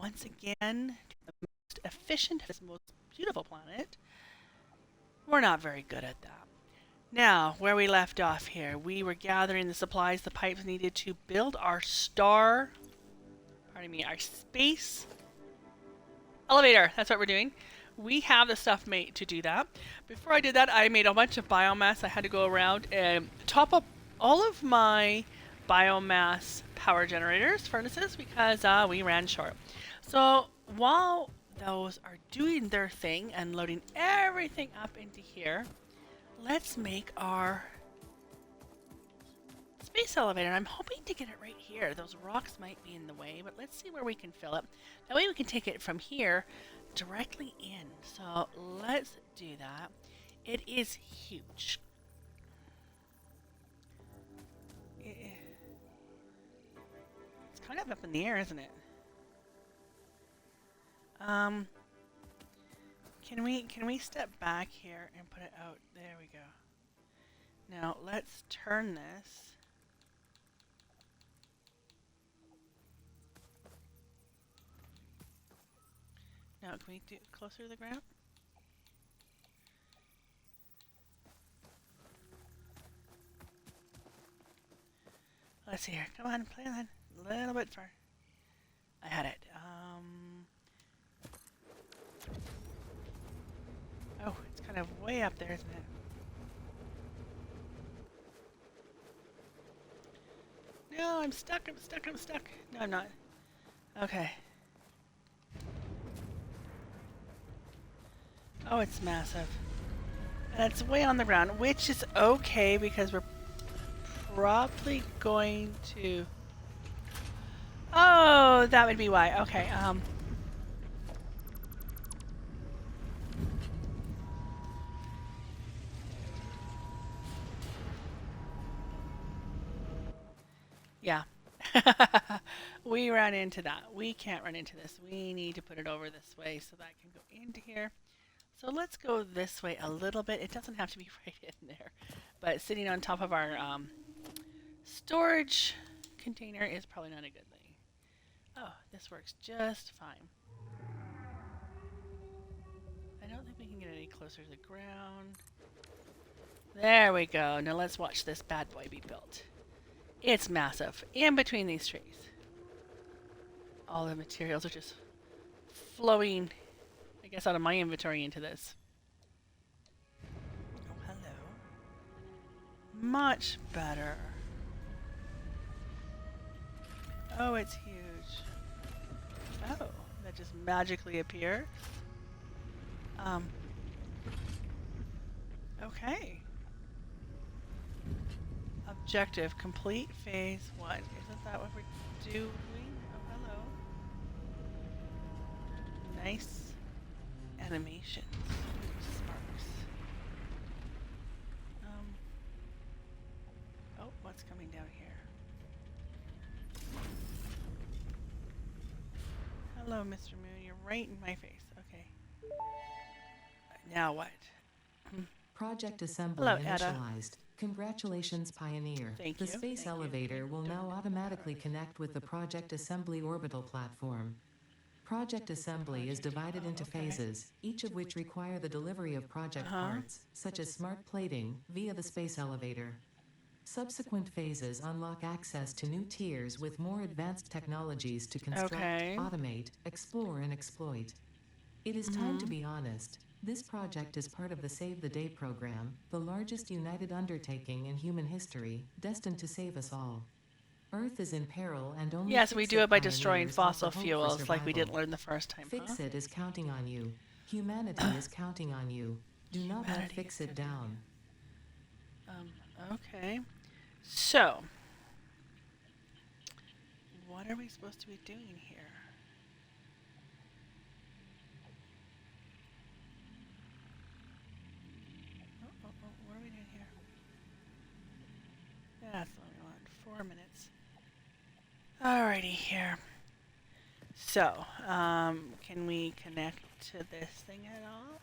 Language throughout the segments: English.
once again to the most efficient, this most beautiful planet. We're not very good at that. Now, where we left off here, we were gathering the supplies the pipes needed to build our our space elevator. That's what we're doing. We have the stuff made to do that. Before I did that, I made a bunch of biomass. I had to go around and top up all of my biomass power generators, furnaces, because we ran short. So while those are doing their thing and loading everything up into here, let's make our space elevator. I'm hoping to get it right here. Those rocks might be in the way, but let's see where we can fill it. That way we can take it from here directly in. So let's do that. It is huge. It's kind of up in the air, isn't it? Can we step back here and put it out? There we go. Now let's turn this. Now can we do it closer to the ground? Let's see here. Come on, play that a little bit far. I had it. Oh, it's kind of way up there, isn't it? No, I'm stuck. No, I'm not. Okay. Oh, it's massive. And it's way on the ground, which is okay because we're probably going to... Oh, that would be why. Okay, yeah. We ran into that. We can't run into this. We need to put it over this way so that can go into here. So let's go this way a little bit. It doesn't have to be right in there. But sitting on top of our storage container is probably not a good thing. Oh, this works just fine. I don't think we can get any closer to the ground. There we go. Now let's watch this bad boy be built. It's massive. In between these trees. All the materials are just flowing, I guess, out of my inventory into this. Oh, hello. Much better. Oh, it's huge. Oh, that just magically appears. Okay. Objective, complete phase 1. Isn't that what we're doing? Oh, hello. Nice animations. Sparks. Oh, what's coming down here? Hello, Mr. Moon. You're right in my face. Okay. Now what? Project assembly Hello, Ada. initialized. Congratulations, Pioneer. Thank The you. space elevator will now automatically connect with the Project Assembly orbital platform. Project Assembly is divided into phases, each of which require the delivery of project parts, such as smart plating, via the space elevator. Subsequent phases unlock access to new tiers with more advanced technologies to construct, automate, explore, and exploit. It is time to be honest. This project is part of the Save the Day program, the largest united undertaking in human history, destined to save us all. Earth is in peril and only Yes, we do it by destroying pioneers fossil offer hope for fuels like we didn't survival. learn the first time. Fix-It is counting on you. Humanity is counting on you. Do not let Fix-It down. Okay. So, what are we supposed to be doing here? What are we doing here? That's only 4 minutes. Alrighty here. So, can we connect to this thing at all?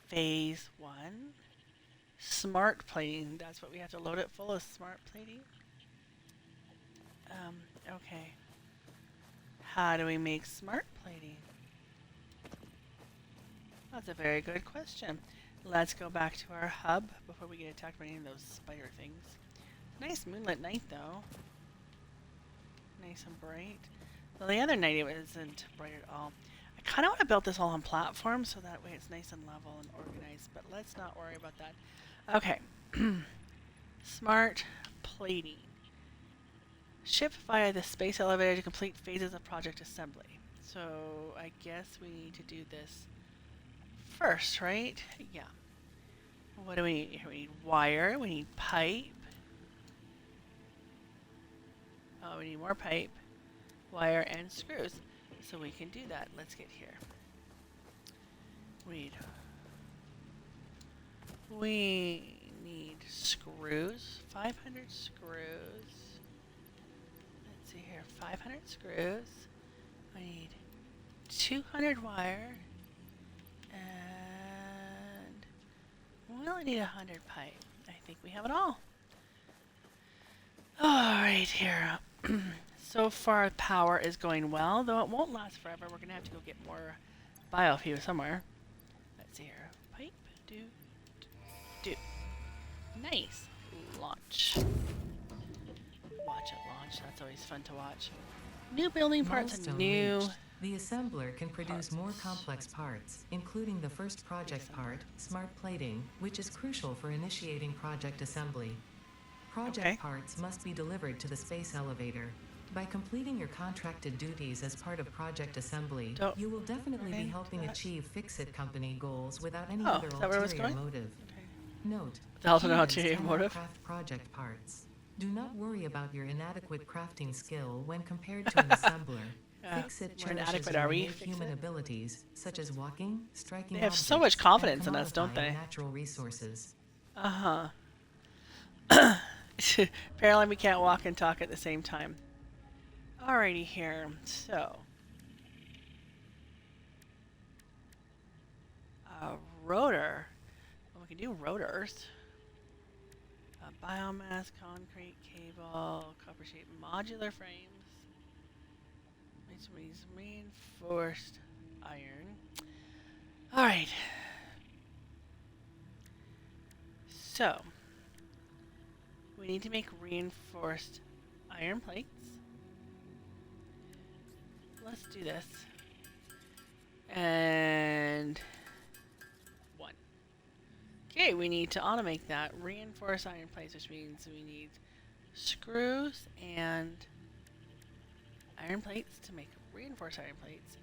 Phase 1. Smart plating. That's what we have to load it full of, smart plating. Okay. How do we make smart plating? That's a very good question. Let's go back to our hub before we get attacked by any of those spider things. Nice moonlit night though. Nice and bright. Well, the other night it wasn't bright at all. I kind of want to build this all on platforms so that way it's nice and level and organized, but let's not worry about that. Okay. Smart plating. Ship via the space elevator to complete phases of project assembly. So I guess we need to do this first, right? Yeah. What do we need? We need wire, we need pipe. Oh, we need more pipe, wire, and screws. So we can do that. Let's get here. We need screws. 500 screws. Let's see here. 500 screws. We need 200 wire. And we only need 100 pipe. I think we have it all. Alright here. So far power is going well, though it won't last forever. We're going to have to go get more biofuel somewhere. Let's see here. Pipe. Do. Nice. Launch. Watch it launch. That's always fun to watch. New building parts and Milestone new... reached. The assembler can produce parts. more complex parts, including the first project part, smart plating, which is crucial for initiating project assembly. Project Okay. parts must be delivered to the space elevator. By completing your contracted duties as part of project assembly, Don't you will definitely be run helping into that. achieve Fix-It company goals without any Oh, other is that where it was ulterior going? motive. Okay. Note, There's also no humans ulterior cannot motive. craft project parts. Do not worry about your inadequate crafting skill when compared to an assembler. Fix-It We're cherishes inadequate, your are we? innate human Fix-It? abilities, such as walking, striking They have objects, so much confidence and in us, don't commodifying they? natural resources. Uh-huh. Apparently we can't walk and talk at the same time. Alrighty here. So. Rotor. Well, we can do rotors. Biomass, concrete, cable, copper sheet, modular frames. These reinforced iron. Alright. So. We need to make reinforced iron plates. Let's do this. And 1. Okay, we need to automate that. Reinforce iron plates, which means we need screws and iron plates to make reinforced iron plates.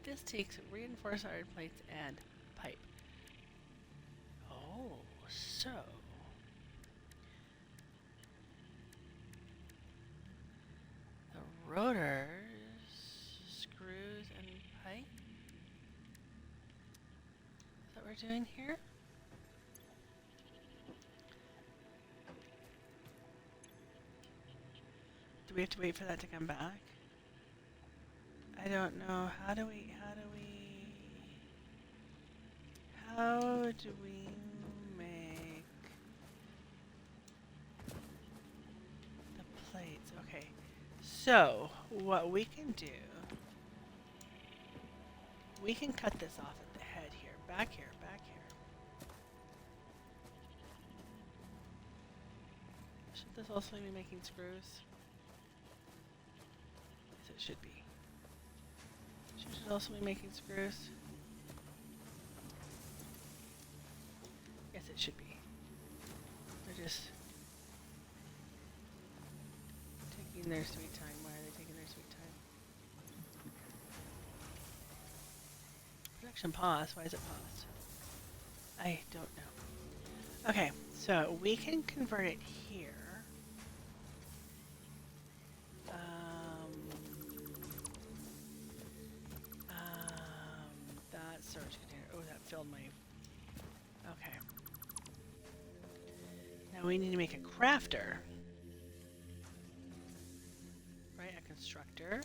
This takes reinforced iron plates and pipe. Oh, so the rotors, screws, and pipe. Is that what we're doing here? Do we have to wait for that to come back? I don't know. How do we make the plates? Okay. So, what we can do, we can cut this off at the head here. Back here. Should this also be making screws? Yes, it should be. Should it also be making screws? Yes, it should be. They're just taking their sweet time. Why are they taking their sweet time? Production pause. Why is it paused? I don't know. Okay, so we can convert it here. That storage container. Oh, that filled my... Okay. Now we need to make a crafter. Right, a constructor.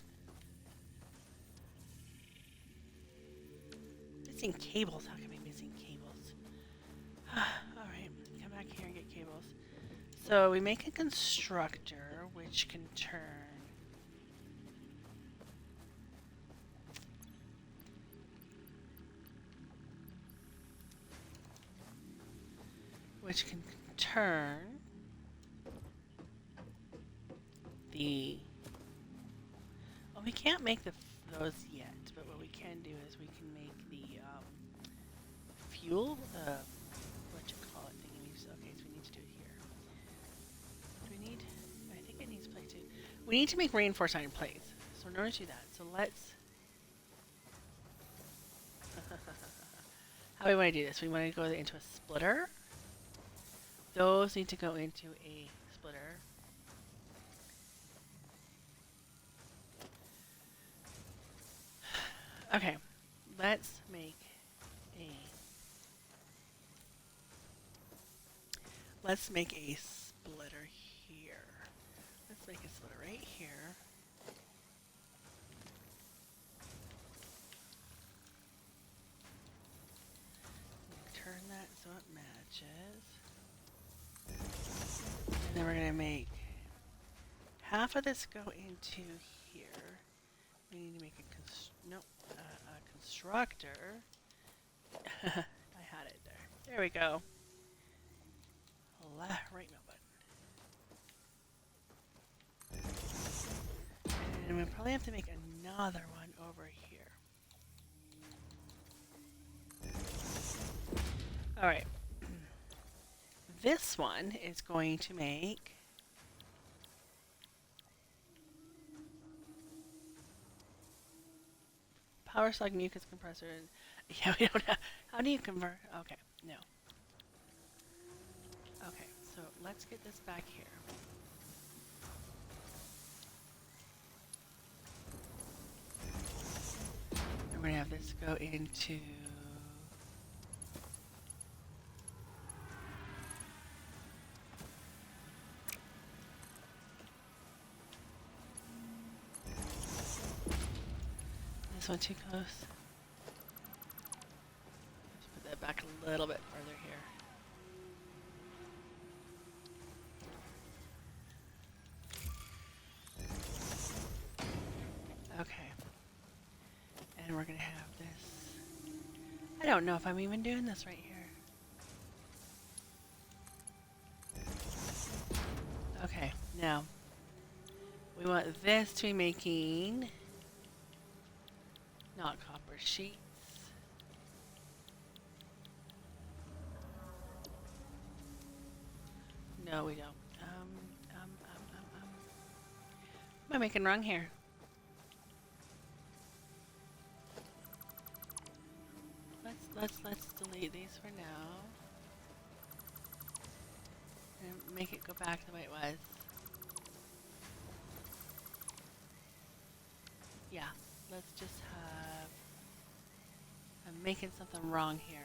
Missing cables. How can we be missing cables? Alright, come back here and get cables. So we make a constructor which can turn which can turn the... Well, we can't make those yet, but what we can do is we can make the fuel, what you call it, thingy. Okay, so we need to do it here. Do we need... I think it needs plate too. We need to make reinforced iron plates. So in order to do that, so let's... How do we want to do this? We want to go into a splitter. Those need to go into a splitter. Okay, let's make a splitter here. Let's make a splitter right here. Turn that so it matches. And then we're gonna make half of this go into here. We need to make a constructor. I had it there. There we go. Right now button. And we probably have to make another one over here. Alright. This one is going to make power slug mucus compressor. Yeah, we don't have. How do you convert? Okay, no. Okay, so let's get this back here. And we're gonna have this go into. This one too close. Let's put that back a little bit further here. Okay. And we're gonna have this. I don't know if I'm even doing this right here. Okay, now we want this to be making not copper sheets. No, we don't. What am I making wrong here? Let's delete these for now. And make it go back the way it was. Yeah, let's just have... I'm making something wrong here.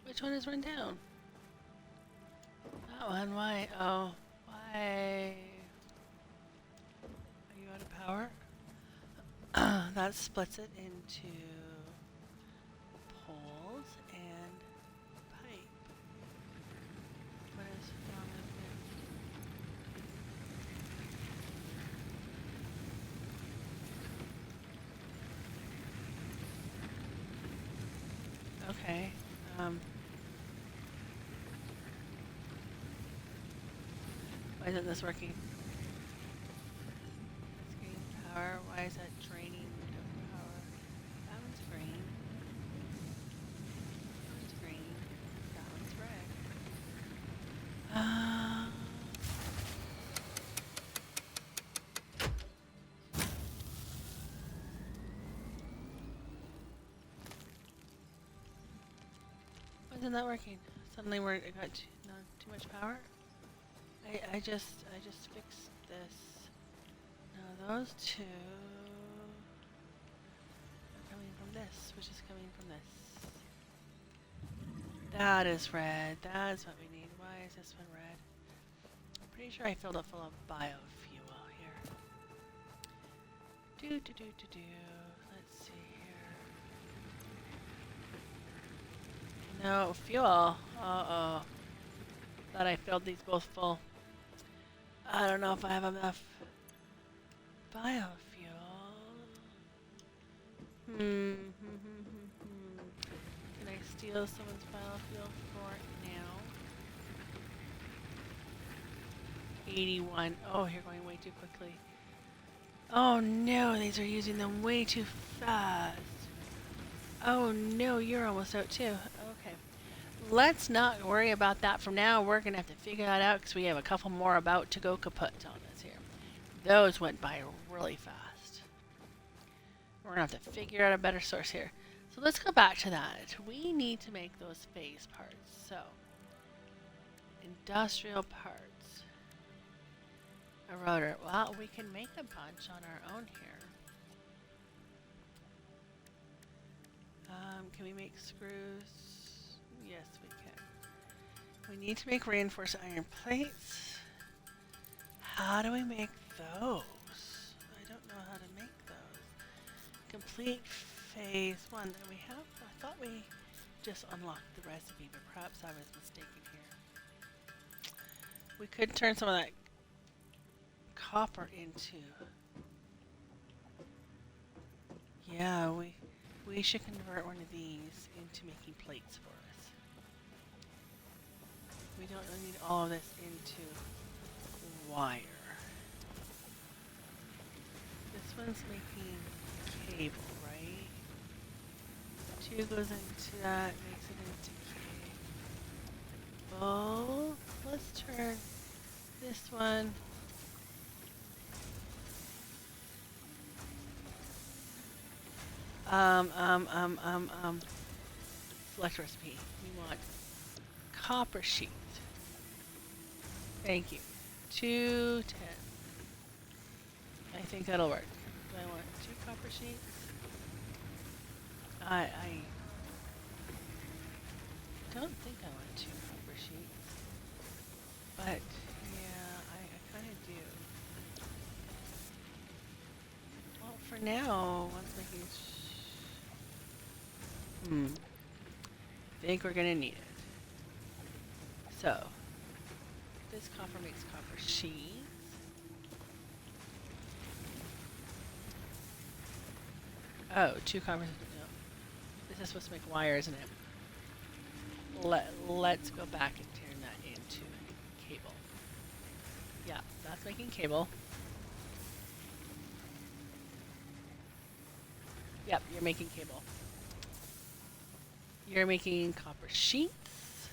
Which one is run down? That one, why? Oh, why? Are you out of power? That splits it into poles and pipe. What is wrong with it? Okay. Why isn't this working? It's getting power. Why is that draining the power? That one's green. That one's green. That one's red. Why isn't that working? Suddenly it got too much power. I just fixed this. Now those two are coming from this, which is coming from this. That is red. That is what we need. Why is this one red? I'm pretty sure I filled it full of biofuel here. Let's see here. No fuel. Uh-oh. Thought I filled these both full. I don't know if I have enough biofuel. Hmm. Can I steal someone's biofuel for now? 81. Oh, you're going way too quickly. Oh no, these are using them way too fast. Oh no, you're almost out too. Okay. Let's not worry about that for now. We're going to have to figure that out because we have a couple more about to go kaput on us here. Those went by really fast. We're going to have to figure out a better source here. So let's go back to that. We need to make those phase parts. So, industrial parts. A rotor. Well, we can make a bunch on our own here. Can we make screws? Yes, we can. We need to make reinforced iron plates. How do we make those? I don't know how to make those. Complete phase 1. Do we have? I thought we just unlocked the recipe, but perhaps I was mistaken here. We could turn some of that copper into. Yeah, we should convert one of these into making plates for us. We don't really need all of this into wire. This one's making cable, right? 2 goes into that, makes it into cable. Let's turn this one. Select recipe. We want copper sheet. Thank you. 210. I think that'll work. Do I want 2 copper sheets? I don't think I want 2 copper sheets. But, yeah, I kind of do. Well, for now, once making I think we're gonna need it. So, this copper makes copper sheets. Oh, 2 copper. No. This is supposed to make wire, isn't it? Let's go back and turn that into cable. Yeah, that's making cable. Yep, you're making cable. You're making copper sheets.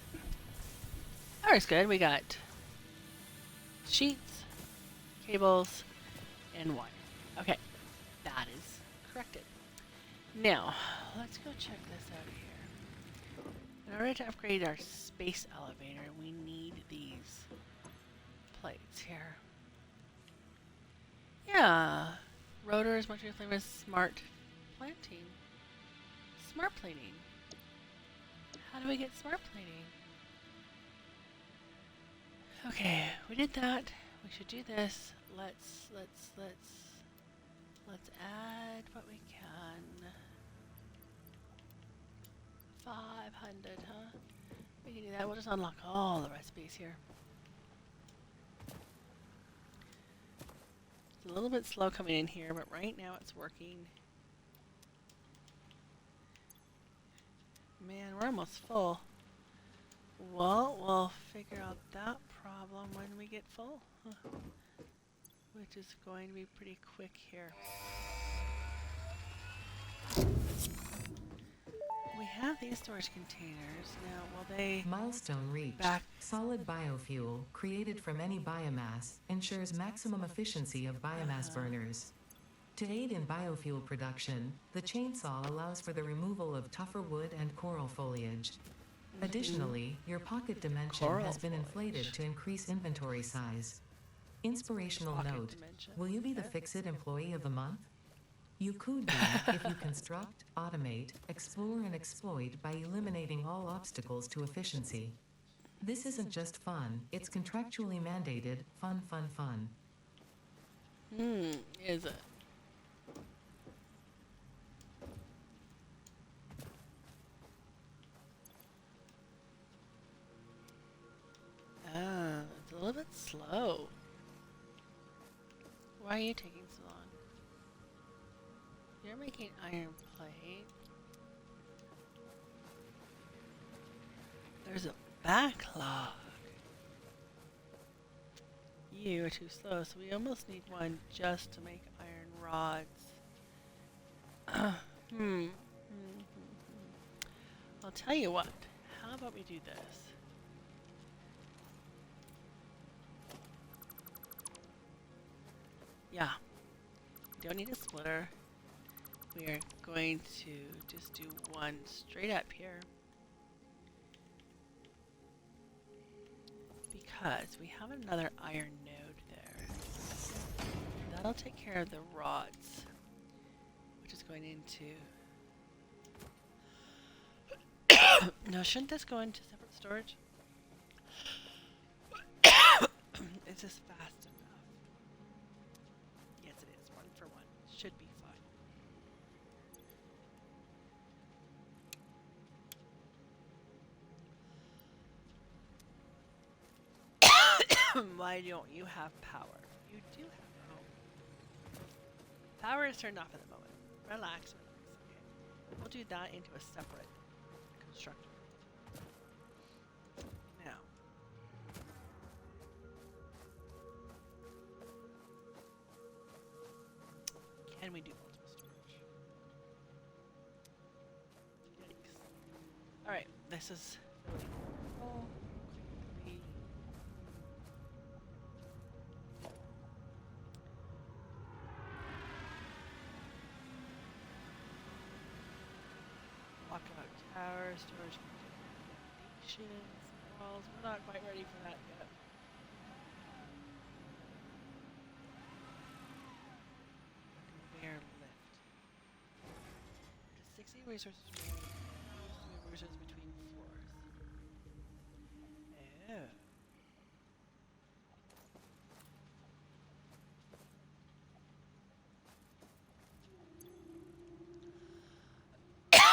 Ours good. We got sheets, cables, and wire. Okay, that is corrected. Now, let's go check this out here. In order to upgrade our space elevator, we need these plates here. Yeah, rotors, motor flavors, smart planting. Smart plating. How do we get smart plating? Okay, we did that. We should do this. Let's add what we can. 500, huh? We can do that. We'll just unlock all the recipes here. It's a little bit slow coming in here, but right now it's working. Man, we're almost full. Well, we'll figure out that problem when we get full, which is going to be pretty quick here. We have these storage containers. Now, will they... Milestone reached. Solid biofuel, created from any biomass, ensures maximum efficiency of biomass burners. To aid in biofuel production, the chainsaw allows for the removal of tougher wood and coral foliage. Additionally, your pocket dimension has been inflated to increase inventory size. Inspirational note, will you be the Fix-It Employee of the Month? You could be if you construct, automate, explore and exploit by eliminating all obstacles to efficiency. This isn't just fun, it's contractually mandated, fun. Is it? It's a little bit slow. Why are you taking so long? You're making iron plate. There's a backlog. You are too slow, so we almost need one just to make iron rods. I'll tell you what. How about we do this? Yeah. We don't need a splitter. We are going to just do one straight up here. Because we have another iron node there. That'll take care of the rods, which is going into... No, shouldn't this go into separate storage? It's just fast enough. Yes, it is. 1 for 1. Should be fine. Why don't you have power? You do have power. Power is turned off at the moment. Relax, relax. Okay. We'll do that into a separate constructor. Now. Can we do multiple storage? Yikes. Alright, this is really cool. Quickly. Walkabout tower, storage foundations, walls. We're not quite ready for that yet. Conveyor lift. 60 resources resources between floors.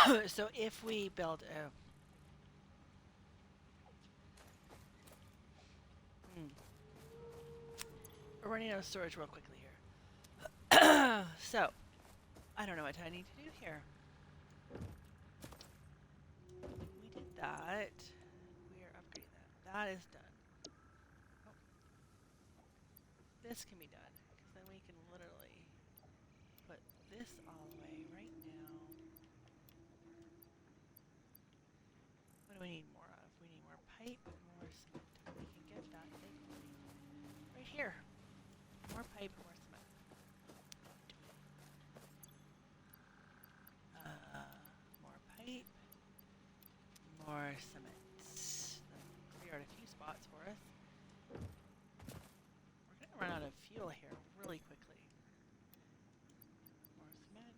Oh. So if we build a we're running out of storage real quickly here. So I don't know what I need to do here. We did that. We are upgrading that. That is done. Oh. This can be done, because then we can literally put this all away right now. What do we need more of? We need more pipe, more cement. We can get that, thankfully, right here. More pipe, more cement. More pipe, more cement. That'll clear out a few spots for us. We're going to run out of fuel here really quickly. More cement.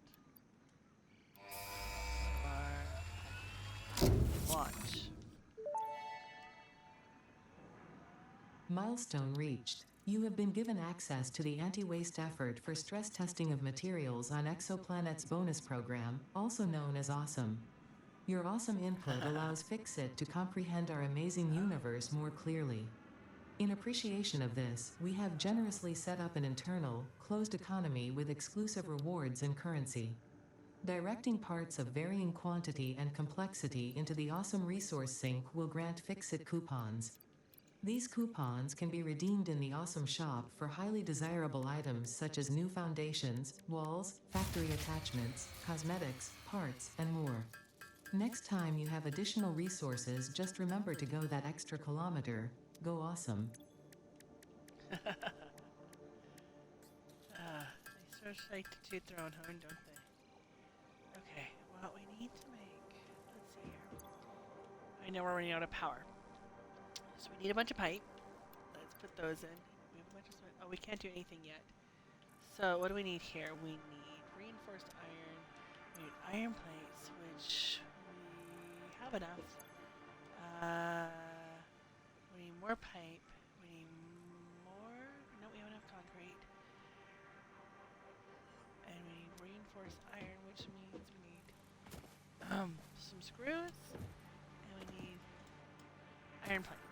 More launch. Milestone reached. You have been given access to the anti-waste effort for stress testing of materials on Exoplanet's bonus program, also known as AWESOME. Your awesome input allows Fixit to comprehend our amazing universe more clearly. In appreciation of this, we have generously set up an internal, closed economy with exclusive rewards and currency. Directing parts of varying quantity and complexity into the awesome resource sink will grant Fixit coupons. These coupons can be redeemed in the Awesome Shop for highly desirable items such as new foundations, walls, factory attachments, cosmetics, parts, and more. Next time you have additional resources, just remember to go that extra kilometer. Go awesome. They sort of like to toot their own horn, don't they? Okay, well, we need to make... Let's see here. I know we're running out of power. So we need a bunch of pipe. Let's put those in. We have a bunch of cement. Oh, we can't do anything yet. So what do we need here? We need reinforced iron. We need iron plates, which we have enough. We need more pipe. We need more... No, we have enough concrete. And we need reinforced iron, which means we need some screws. And we need iron plates.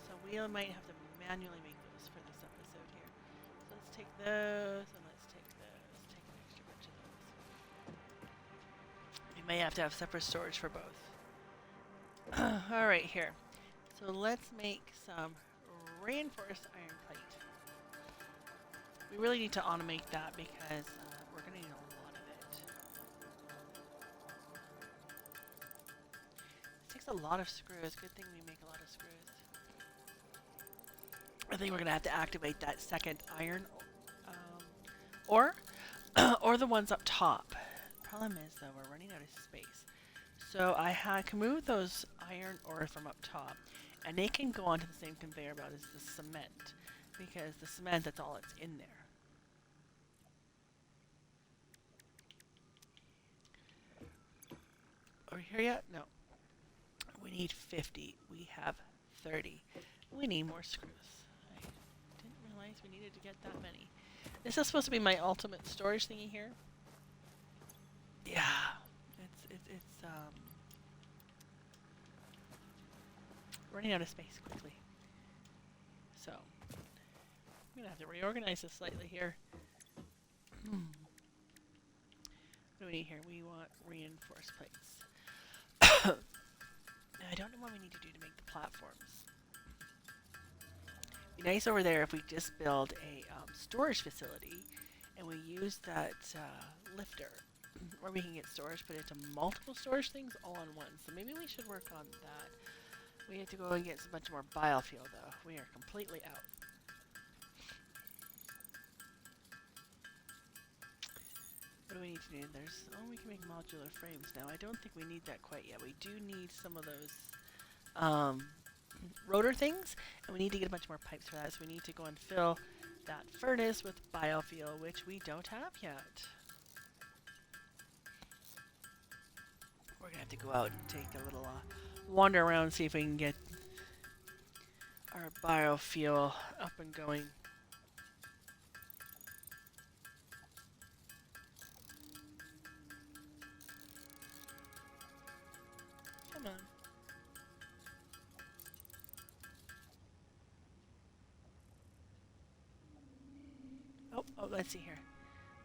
So we might have to manually make those for this episode here. So let's take those and let's take those. Take an extra bunch of those. may have to have separate storage for both. Alright, here. So let's make some reinforced iron plate. We really need to automate that because we're going to need a lot of it. It takes a lot of screws. Good thing we make a lot of screws. I think we're going to have to activate that second iron ore or the ones up top. Problem is, though, we're running out of space. So I can move those iron ore from up top, and they can go onto the same conveyor belt as the cement, because the cement, that's all that's in there. Are we here yet? No. We need 50. We have 30. We need more screws. I didn't realize we needed to get that many. This is supposed to be my ultimate storage thingy here. Yeah. It's running out of space quickly. So, I'm going to have to reorganize this slightly here. What do we need here? We want reinforced plates. I don't know what we need to do to make the platforms. It'd be nice over there if we just build a storage facility and we use that lifter where we can get storage put into multiple storage things all in one. So maybe we should work on that. We have to go and get a bunch more biofuel though. We are completely out. What do we need to do? We can make modular frames now. I don't think we need that quite yet. We do need some of those rotor things, and we need to get a bunch more pipes for that. So we need to go and fill that furnace with biofuel, which we don't have yet. We're gonna have to go out and take a little wander around, see if we can get our biofuel up and going. Come on. Oh, let's see here.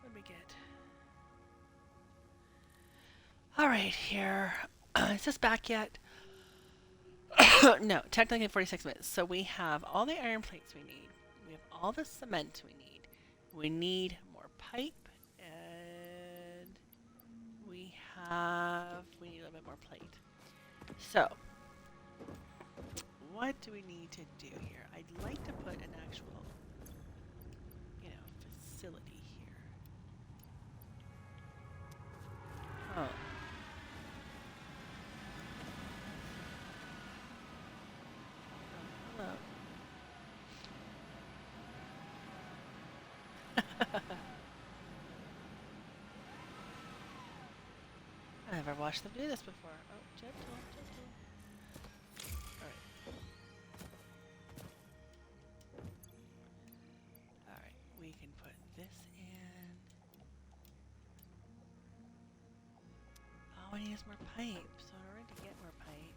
What did we get? Alright, here. Is this back yet? No, technically 46 minutes. So we have all the iron plates we need. We have all the cement we need. We need more pipe. And we need a little bit more plate. So, what do we need to do here? I'd like to put an actual, facility here. Oh. Hello. I've never watched them do this before. Oh, gentle. Alright, we can put this in. All we need is more pipe. So in order to get more pipe,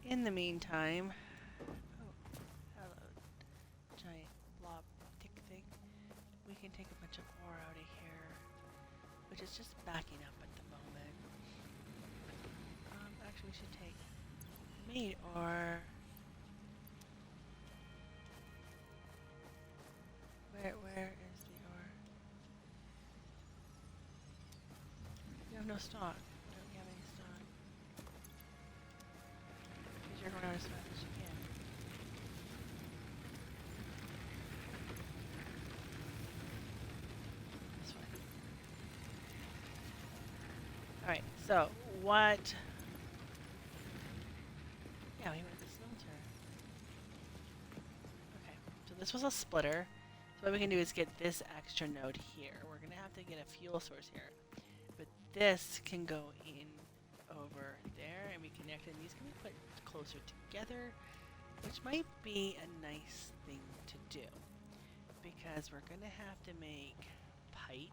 in the meantime, hello, giant blob thick thing. We can take a bunch of ore out of here, which is just backing up at the moment. Actually, we should take meat ore. Where is the ore? You have no stock. Don't have any stock. Because you're going out as fast as you can. This way. Alright, so what? Yeah, we went to the smelter. Okay, so this was a splitter. So what we can do is get this extra node here. We're going to have to get a fuel source here. But this can go in over there, and we connect it. And these can be put closer together, which might be a nice thing to do. Because we're going to have to make pipe.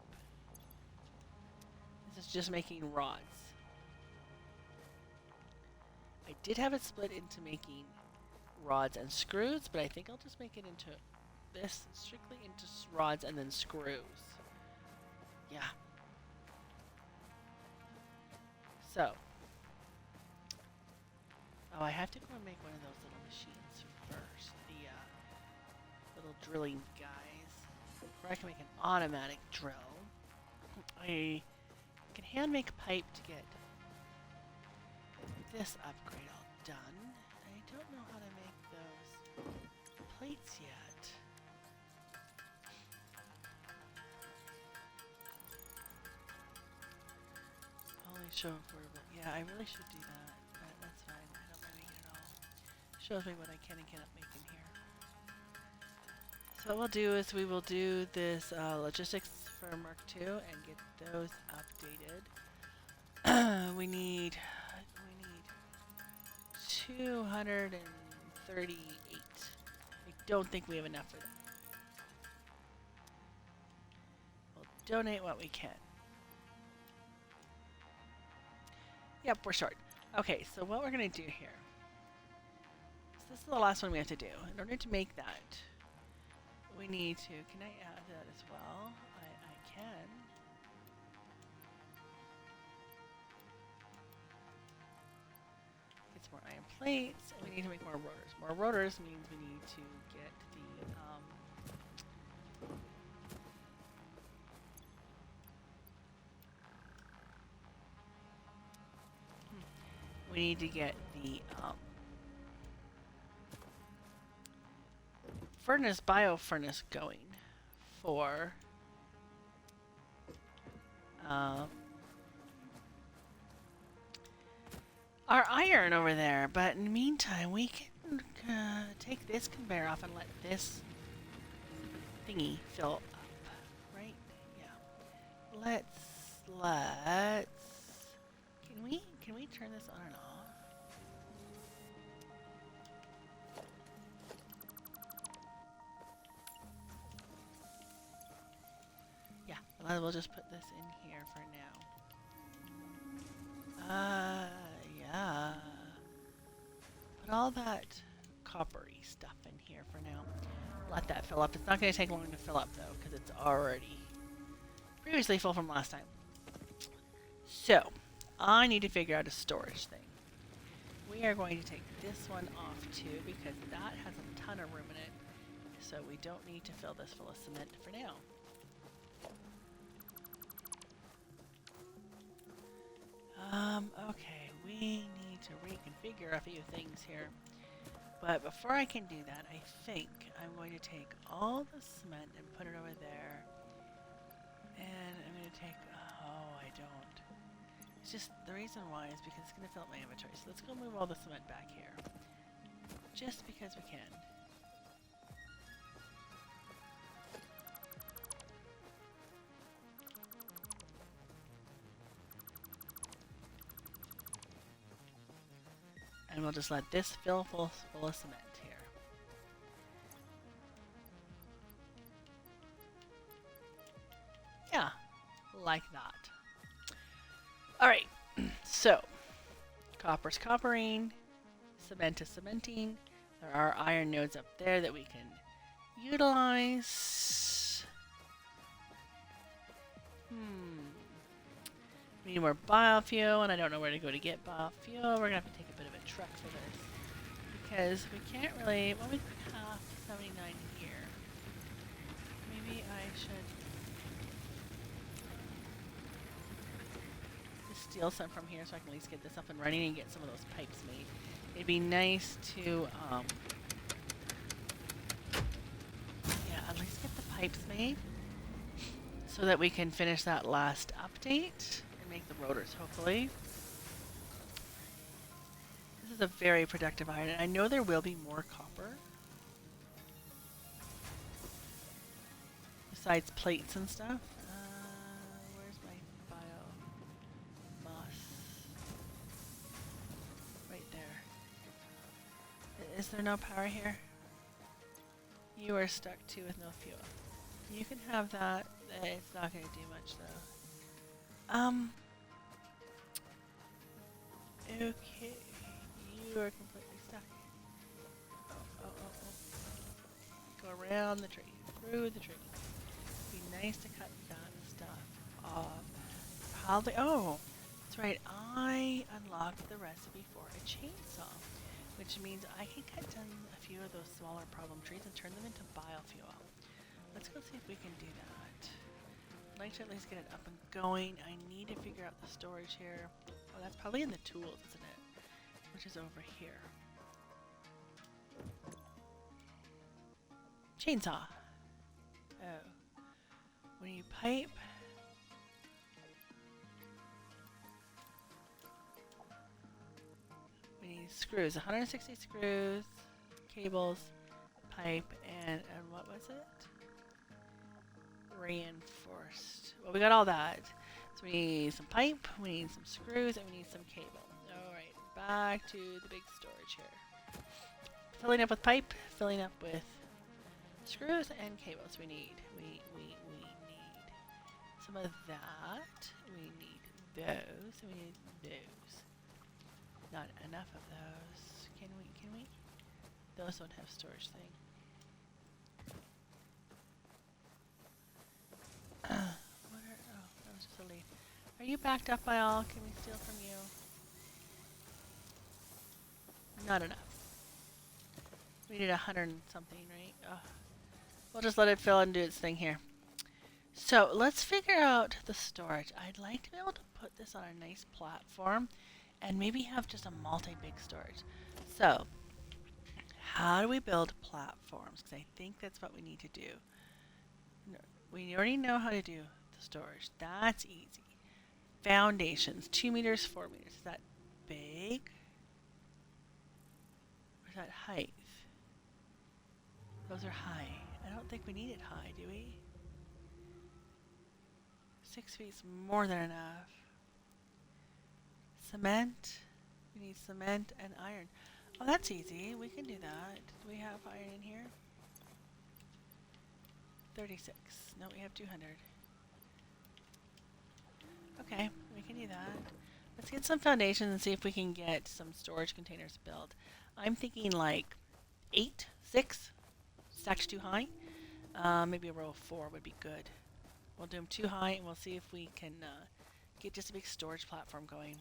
This is just making rods. I did have it split into making rods and screws, but I think I'll just make it into this strictly into rods and then screws. Yeah. So, oh, I have to go and make one of those little machines first. The little drilling guys. Before I can make an automatic drill. I can hand make pipe to get this upgrade all done. I don't know how to make those plates yet. Only show affordable. Yeah, I really should do that, but that's fine. I don't mind making it all. Shows me what I can and cannot make in here. So what we'll do is we will do this logistics for Mark II and get those updated. we need 238. I don't think we have enough for that. We'll donate what we can. Yep, we're short. Okay, so what we're gonna do here. So this is the last one we have to do. In order to make that, we need to. Can I add that as well? I can. Get some more iron plates, and we need to make more rotors. More rotors means we need to get we need to get the bio furnace going for our iron over there. But in the meantime, we can take this conveyor off and let this thingy fill up, right? Yeah. Let's. Can we turn this on and off? Yeah, we'll just put this in here for now. Yeah. Put all that coppery stuff in here for now. Let that fill up. It's not going to take long to fill up though, because it's already previously full from last time. So, I need to figure out a storage thing. We are going to take this one off too, because that has a ton of room in it. So we don't need to fill this full of cement for now. Okay, we need to reconfigure a few things here. But before I can do that, I think I'm going to take all the cement and put it over there. And I'm going to take, oh, I don't. It's just, the reason why is because it's going to fill up my inventory. So let's go move all the cement back here. Just because we can. And we'll just let this fill full of cement here. Yeah, like that. Alright, so copper's coppering, cement is cementing. There are iron nodes up there that we can utilize. We need more biofuel, and I don't know where to go to get biofuel. We're gonna have to take a bit of a trek for this. Because we can't really, well, we have 79 here. Maybe I should steal some from here so I can at least get this up and running and get some of those pipes made. It'd be nice to, yeah, at least get the pipes made so that we can finish that last update and make the rotors, hopefully. This is a very productive iron, and I know there will be more copper. Besides plates and stuff. Where's my biomass? Right there. Is there no power here? You are stuck too with no fuel. You can have that. It's not going to do much though. Okay. You are completely stuck. Oh. Go around the tree. Through the tree. Be nice to cut that stuff off. Probably. Oh, that's right. I unlocked the recipe for a chainsaw, which means I can cut down a few of those smaller problem trees and turn them into biofuel. Let's go see if we can do that. I'd like to at least get it up and going. I need to figure out the storage here. Oh, that's probably in the tools, isn't it? Which is over here. Chainsaw. Oh. We need pipe. We need screws. 160 screws, cables, pipe, and what was it? Reinforced. Well, we got all that. So we need some pipe, we need some screws, and we need some cable. Alright, back to the big storage here. Filling up with pipe, filling up with screws and cables. We need some of that. We need those. We need those. Not enough of those. Can we? Those don't have storage thing. That was just a lead. Are you backed up by all? Can we steal from you? Not enough. We need 100 and something, right? Oh. We'll just let it fill and do its thing here. So let's figure out the storage. I'd like to be able to put this on a nice platform and maybe have just a multi-big storage. So how do we build platforms? Because I think that's what we need to do. No, we already know how to do the storage. That's easy. Foundations, 2 meters, 4 meters. Is that big? Or is that height? Those are high. I don't think we need it high, do we? 6 feet's more than enough. Cement. We need cement and iron. Oh, that's easy. We can do that. Do we have iron in here? 36. No, we have 200. Okay, we can do that. Let's get some foundations and see if we can get some storage containers built. I'm thinking like 8, 6, stacked too high. Maybe a row of 4 would be good. We'll do them too high and we'll see if we can get just a big storage platform going.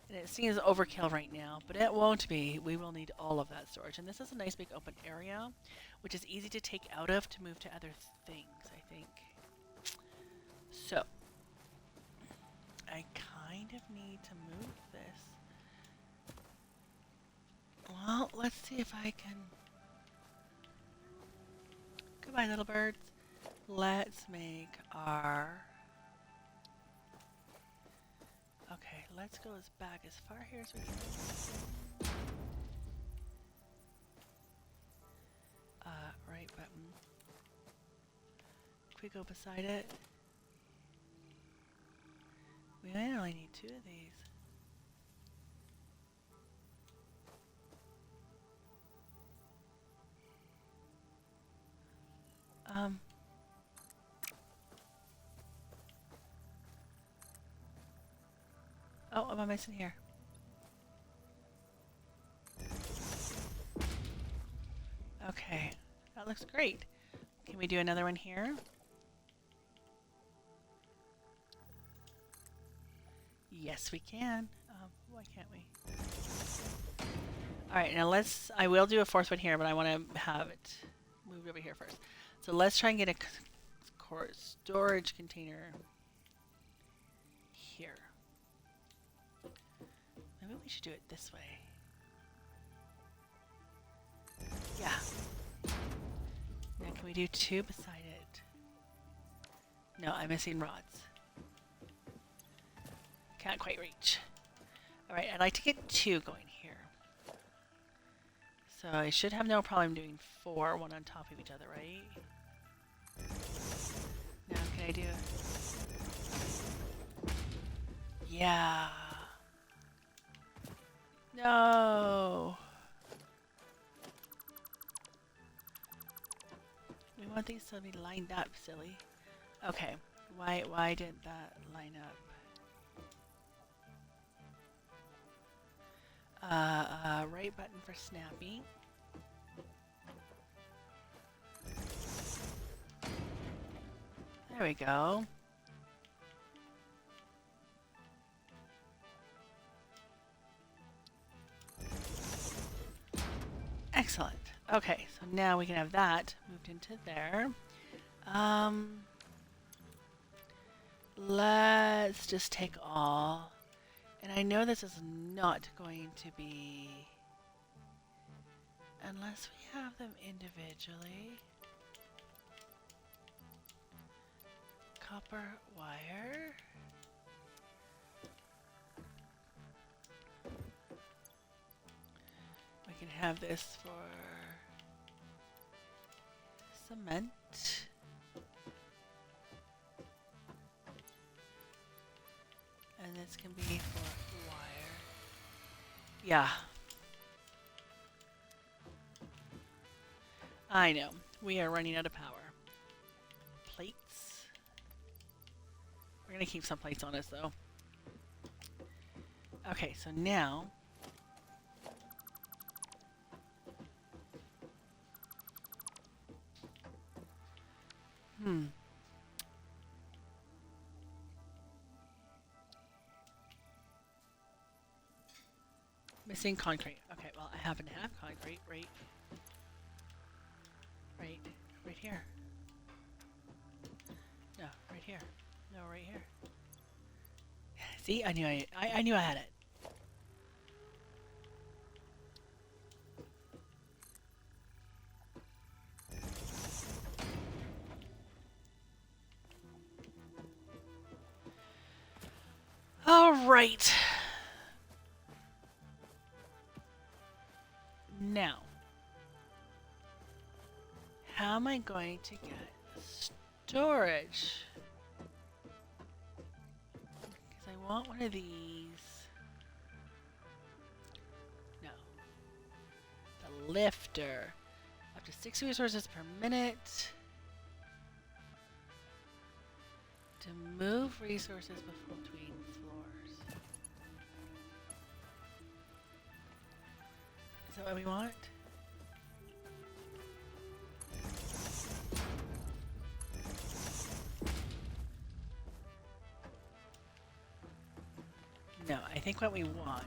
And it seems overkill right now, but it won't be. We will need all of that storage. And this is a nice big open area, which is easy to take out of to move to other things, I think. So, I kind of need to move this. Well, let's see if I can... Goodbye, little birds. Let's make our... Okay, let's go as back as far here as we can. Right button. Can we go beside it? We only need 2 of these. Oh, what am I missing here? Okay, that looks great. Can we do another one here? Yes, we can. Why can't we? Alright, now I will do a 4th one here, but I want to have it moved over here first. So let's try and get a storage container here. Maybe we should do it this way. Yeah. Now can we do 2 beside it? No, I'm missing rods. Can't quite reach. Alright, I'd like to get 2 going here. So I should have no problem doing 4, one on top of each other, right? Now can I do... Yeah. No. We want these to be lined up, silly. Okay. Why didn't that line up? Right button for snapping. There we go. Excellent. Okay, so now we can have that moved into there. Let's just take all. And I know this is not going to be unless we have them individually. Copper wire. We can have this for cement. And this can be for wire. Yeah. I know. We are running out of power. Plates. We're going to keep some plates on us, though. Okay, so now... Missing concrete. Okay, well, I happen to have concrete right here. No, right here. No, right here. See, I knew I had it. All right. Now, how am I going to get storage? Because I want one of these. No. The lifter. Up to 6 resources per minute. To move resources between floors. Is that what we want? No, I think what we want.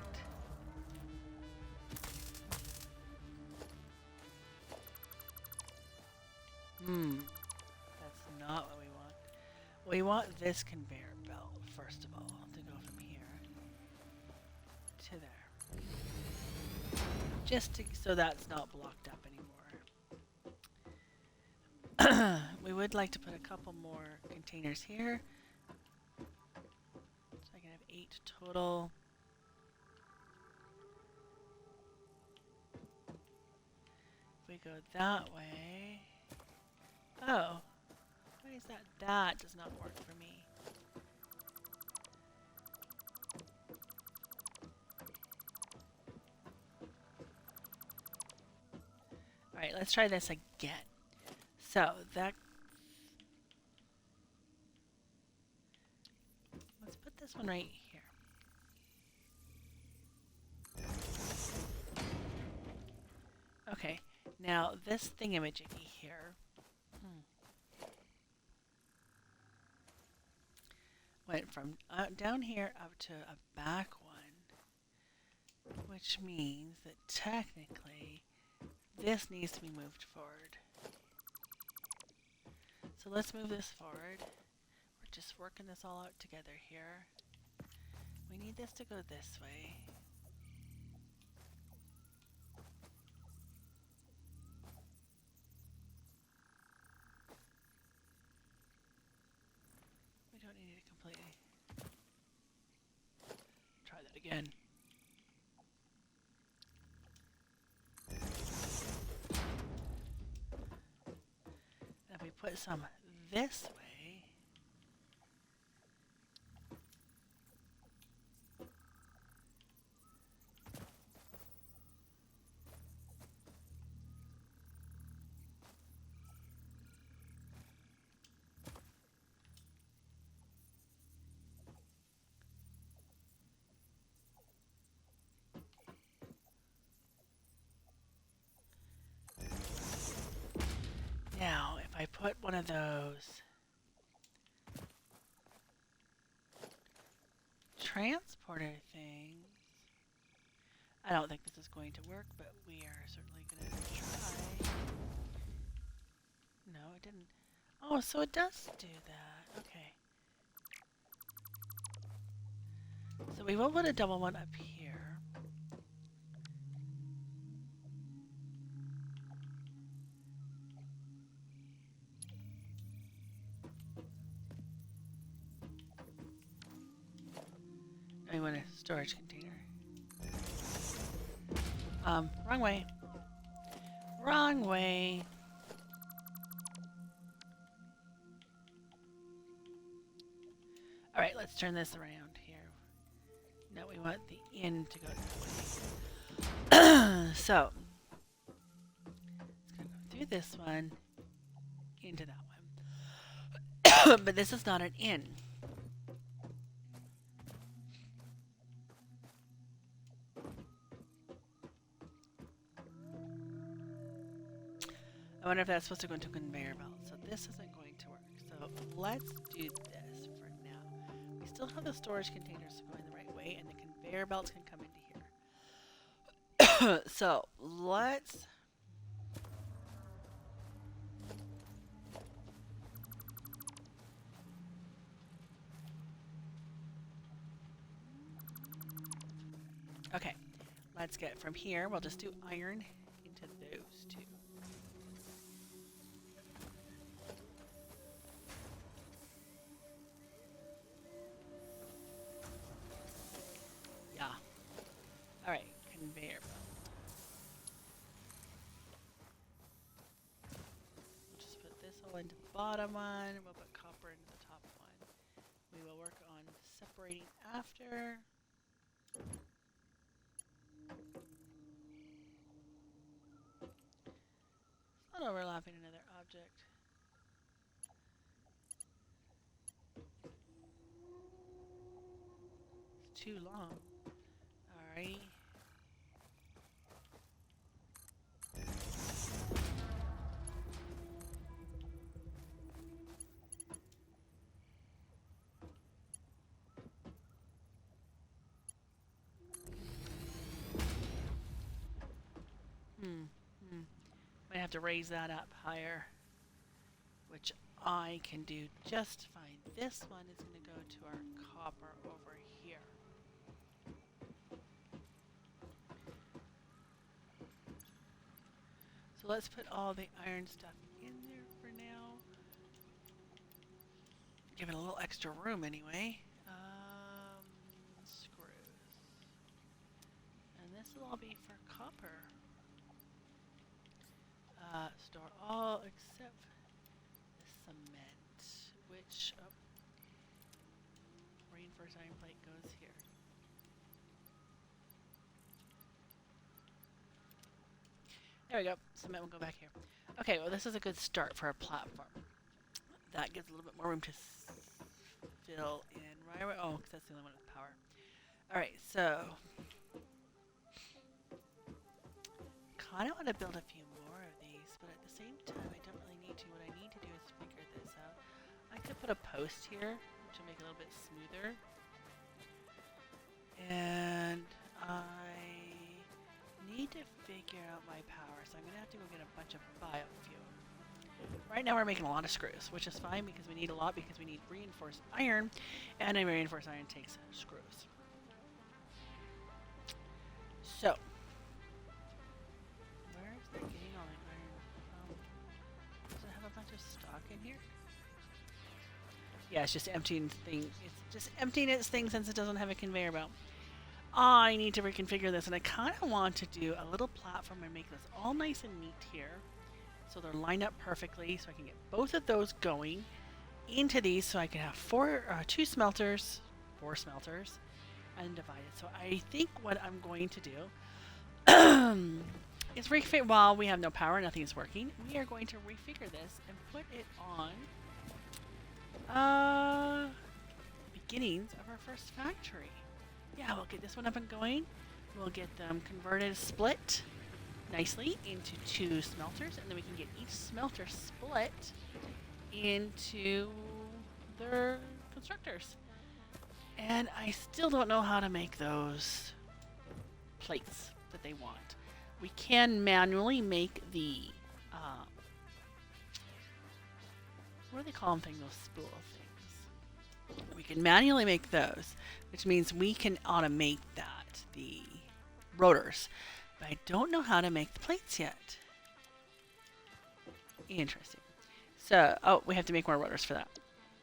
That's not what we want. We want this conveyor belt, first of all, to go from here to there. Just to, so that's not blocked up anymore. We would like to put a couple more containers here. So I can have 8 total. If we go that way. Oh. Why is that? That does not work for me. Alright, let's try this again. So, that... Let's put this one right here. Okay, now this thingamajiggy here... went from down here up to a back one, which means that technically this needs to be moved forward. So let's move this forward. We're just working this all out together here. We need this to go this way. We don't need it completely. Try that again. If we put some this way, now if I put one of those transporter things, I don't think this is going to work, but we are certainly going to try. No, it didn't. Oh, so it does do that. Okay. So we will put a double one up here. I want a storage container. Wrong way. Wrong way. All right, let's turn this around here. No, we want the in to go that way. So, it's going to go through this one, into that one. But this is not an in. I wonder if that's supposed to go into a conveyor belt. So this isn't going to work. So let's do this for now. We still have the storage containers going the right way, and the conveyor belts can come into here. So let's... Okay, let's get from here. We'll just do iron into those two. Yeah. All right, conveyor belt. We'll just put this all into the bottom one. We'll put copper into the top one. We will work on separating after. It's not overlapping another object. It's too long. Alright. Might have to raise that up higher, which I can do just fine. This one is going to go to our copper over here. So let's put all the iron stuff in there for now. Give it a little extra room anyway. Screws. And this will all be for copper. Store all except the cement, which reinforced iron plate goes here. There we go. Cement will go back here. Okay, well this is a good start for a platform. That gives a little bit more room to fill in. Right? Oh, because that's the only one with power. All right, so kind of want to build a few more of these, but at the same time, I don't really need to. What I need to do is figure this out. I could put a post here, which will make it a little bit smoother. And I need to figure out my power, so I'm going to have to go get a bunch of biofuel. Right now we're making a lot of screws, which is fine because we need a lot because we need reinforced iron, and a reinforced iron takes screws. So, where is that getting all the iron? Does it have a bunch of stock in here? Yeah, it's just emptying things. It's just emptying its thing since it doesn't have a conveyor belt. I need to reconfigure this, and I kind of want to do a little platform and make this all nice and neat here. So they're lined up perfectly, so I can get both of those going into these, so I can have four smelters, and divide it. So I think what I'm going to do is refigure. While we have no power, nothing is working. We are going to refigure this and put it on beginnings of our first factory. Yeah, we'll get this one up and going. We'll get them converted, split nicely into 2 smelters, and then we can get each smelter split into their constructors. And I still don't know how to make those plates. they want. We can manually make the, what do they call them thing, those spool things? We can manually make those, which means we can automate that, the rotors. But I don't know how to make the plates yet. Interesting. So, oh, we have to make more rotors for that.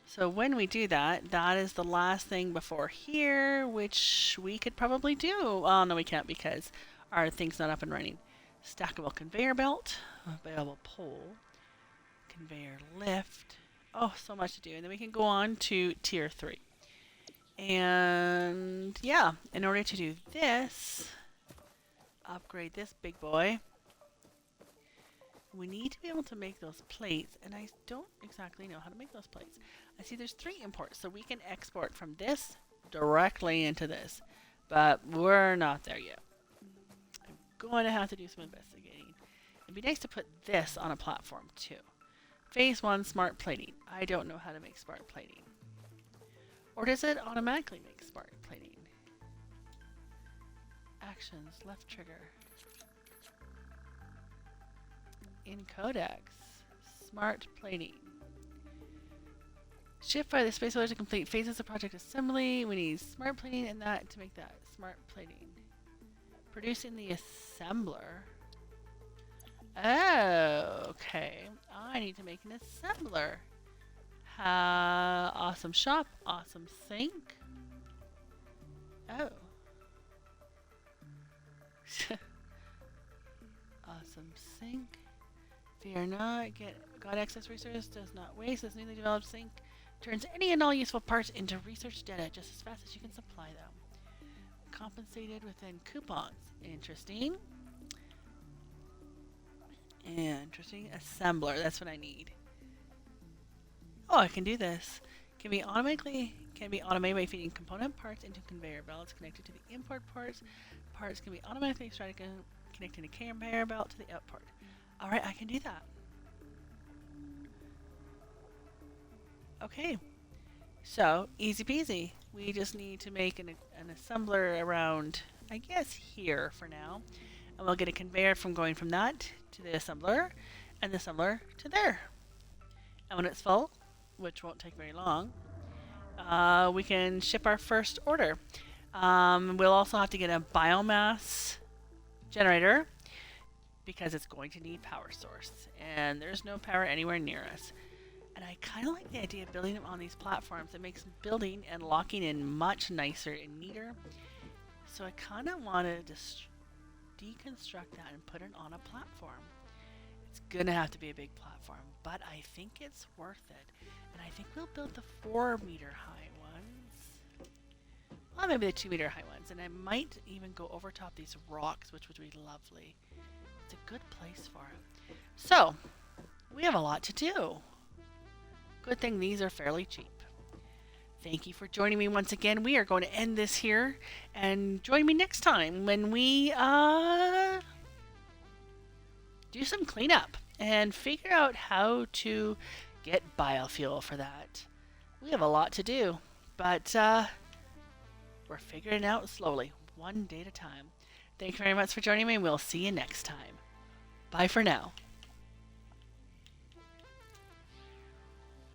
So when we do that, that is the last thing before here, which we could probably do. Oh, no, we can't because our thing's not up and running. Stackable conveyor belt, available pole, conveyor lift. Oh, so much to do. And then we can go on to tier 3. And yeah, in order to do this, upgrade this big boy, we need to be able to make those plates, and I don't exactly know how to make those plates. I see there's 3 imports, so we can export from this directly into this, but we're not there yet. I'm going to have to do some investigating. It'd be nice to put this on a platform too. Phase 1, smart plating. I don't know how to make smart plating. Or does it automatically make smart plating? Actions, left trigger. In codex, smart plating. Shift by the space order to complete phases of project assembly. We need smart plating and that to make that smart plating. Producing the assembler. Oh, okay. I need to make an assembler. Awesome shop, awesome sink. Oh. Awesome sink. Fear not, got access resource, does not waste. This newly developed sink turns any and all useful parts into research data just as fast as you can supply them. Compensated within coupons. Interesting. Interesting. Assembler, that's what I need. Oh, I can do this. Can be automated by feeding component parts into conveyor belts connected to the import parts. Parts can be automatically extracted connecting a conveyor belt to the output. Alright, I can do that. Okay. So, easy peasy. We just need to make an assembler around, I guess, here for now. And we'll get a conveyor from going from that to the assembler, and the assembler to there. And when it's full, which won't take very long, we can ship our first order. We'll also have to get a biomass generator because it's going to need power source, and there's no power anywhere near us. And I kind of like the idea of building them on these platforms. It makes building and locking in much nicer and neater. So I kind of want to deconstruct that and put it on a platform. It's going to have to be a big platform, but I think it's worth it. And I think we'll build the 4-meter high ones. Well, maybe the 2-meter high ones. And I might even go over top these rocks, which would be lovely. It's a good place for it. So, we have a lot to do. Good thing these are fairly cheap. Thank you for joining me once again. We are going to end this here, and join me next time when we do some cleanup and figure out how to get biofuel for that. We have a lot to do, but we're figuring it out slowly, one day at a time. Thank you very much for joining me, and we'll see you next time. Bye for now.